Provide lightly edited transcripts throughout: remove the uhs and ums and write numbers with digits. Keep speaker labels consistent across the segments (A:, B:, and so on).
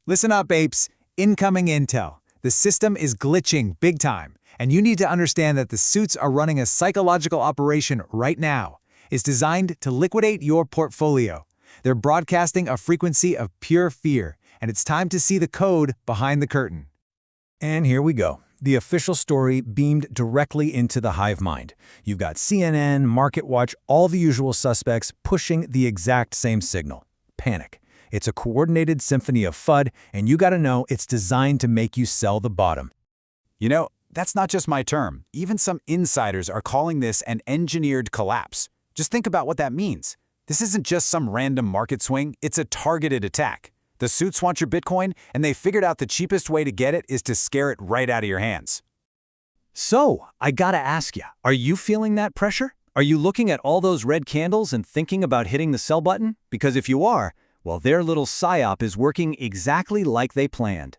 A: Listen up, apes. Incoming intel. The system is glitching big time, and you need to understand that the suits are running a psychological operation right now. It's designed to liquidate your portfolio. They're broadcasting a frequency of pure fear, and it's time to see the code behind the curtain.
B: And here we go. The official story beamed directly into the hive mind. You've got CNN, MarketWatch, all the usual suspects pushing the exact same signal. Panic. It's a coordinated symphony of FUD, and you gotta know it's designed to make you sell the bottom.
C: You know, that's not just my term. Even some insiders are calling this an engineered collapse. Just think about what that means. This isn't just some random market swing, it's a targeted attack. The suits want your Bitcoin, and they figured out the cheapest way to get it is to scare it right out of your hands.
B: So, I gotta ask you, are you feeling that pressure? Are you looking at all those red candles and thinking about hitting the sell button? Because if you are, well, their little psyop is working exactly like they planned.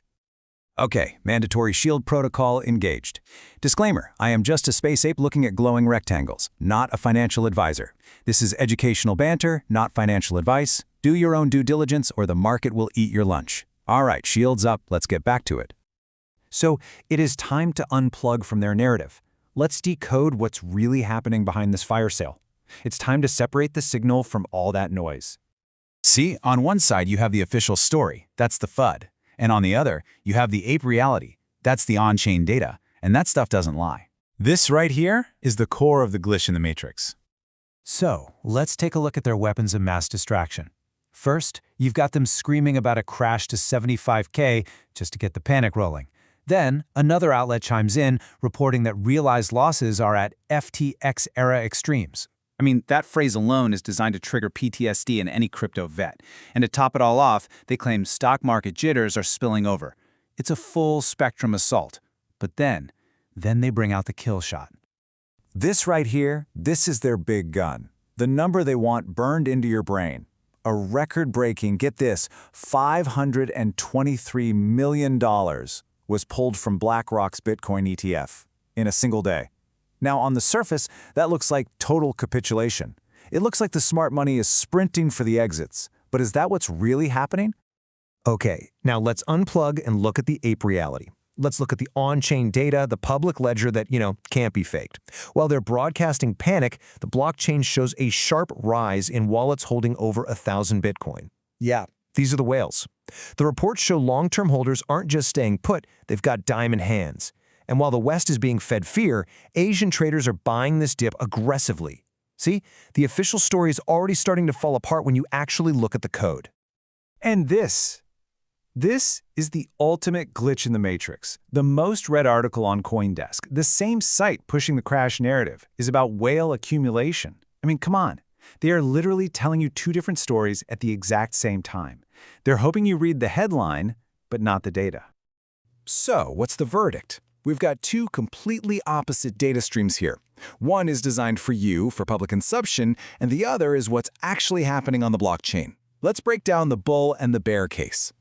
C: Okay, mandatory shield protocol engaged. Disclaimer, I am just a space ape looking at glowing rectangles, not a financial advisor. This is educational banter, not financial advice. Do your own due diligence or the market will eat your lunch. All right, shields up, let's get back to it.
B: So, it is time to unplug from their narrative. Let's decode what's really happening behind this fire sale. It's time to separate the signal from all that noise.
C: See, on one side you have the official story, that's the FUD. And on the other, you have the ape reality, that's the on-chain data, and that stuff doesn't lie.
D: This right here is the core of the glitch in the matrix.
B: So, let's take a look at their weapons of mass distraction. First, you've got them screaming about a crash to 75K just to get the panic rolling. Then, another outlet chimes in, reporting that realized losses are at FTX-era extremes.
E: I mean, that phrase alone is designed to trigger PTSD in any crypto vet. And to top it all off, they claim stock market jitters are spilling over. It's a full spectrum assault. But then they bring out the kill shot.
C: This right here, this is their big gun. The number they want burned into your brain. A record-breaking, get this, $523 million was pulled from BlackRock's Bitcoin ETF in a single day. Now, on the surface, that looks like total capitulation. It looks like the smart money is sprinting for the exits. But is that what's really happening?
B: Okay, now let's unplug and look at the ape reality. Let's look at the on-chain data, the public ledger that, can't be faked. While they're broadcasting panic, the blockchain shows a sharp rise in wallets holding over 1,000 Bitcoin. Yeah, these are the whales. The reports show long-term holders aren't just staying put, they've got diamond hands. And while the West is being fed fear, Asian traders are buying this dip aggressively. See, the official story is already starting to fall apart when you actually look at the code.
A: And this is the ultimate glitch in the matrix. The most read article on CoinDesk, the same site pushing the crash narrative, is about whale accumulation. I mean, come on. They are literally telling you two different stories at the exact same time. They're hoping you read the headline, but not the data.
C: So, what's the verdict? We've got two completely opposite data streams here. One is designed for you, for public consumption, and the other is what's actually happening on the blockchain. Let's break down the bull and the bear case.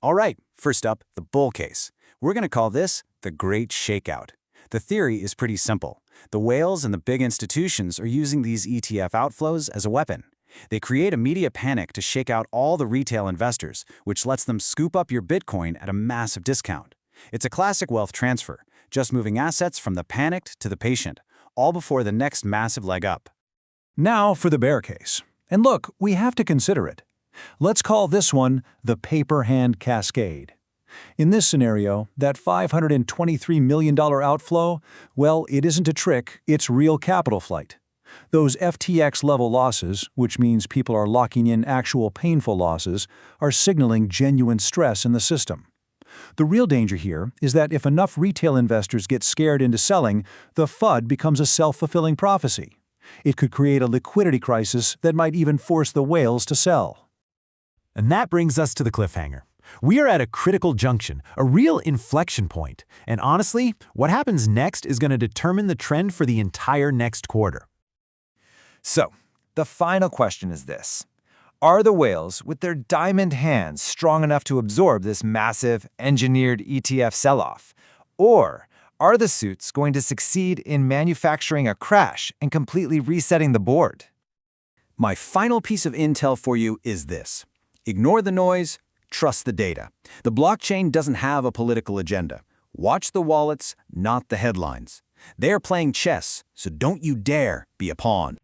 E: All right, first up, the bull case. We're going to call this the Great Shakeout. The theory is pretty simple. The whales and the big institutions are using these ETF outflows as a weapon. They create a media panic to shake out all the retail investors, which lets them scoop up your Bitcoin at a massive discount. It's a classic wealth transfer, just moving assets from the panicked to the patient, all before the next massive leg up.
B: Now for the bear case. And look, we have to consider it. Let's call this one the Paperhand Cascade. In this scenario, that $523 million outflow, well, it isn't a trick, it's real capital flight. Those FTX-level losses, which means people are locking in actual painful losses, are signaling genuine stress in the system. The real danger here is that if enough retail investors get scared into selling, the FUD becomes a self-fulfilling prophecy. It could create a liquidity crisis that might even force the whales to sell.
A: And that brings us to the cliffhanger. We are at a critical junction, a real inflection point. And honestly, what happens next is going to determine the trend for the entire next quarter.
F: So, the final question is this. Are the whales, with their diamond hands, strong enough to absorb this massive, engineered ETF sell-off? Or are the suits going to succeed in manufacturing a crash and completely resetting the board?
E: My final piece of intel for you is this. Ignore the noise, trust the data. The blockchain doesn't have a political agenda. Watch the wallets, not the headlines. They are playing chess, so don't you dare be a pawn.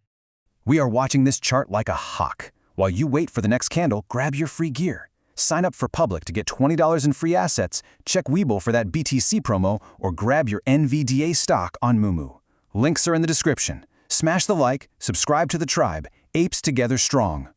E: We are watching this chart like a hawk. While you wait for the next candle, grab your free gear. Sign up for Public to get $20 in free assets, check Webull for that BTC promo, or grab your NVDA stock on Moomoo. Links are in the description. Smash the like, subscribe to the tribe. Apes together strong.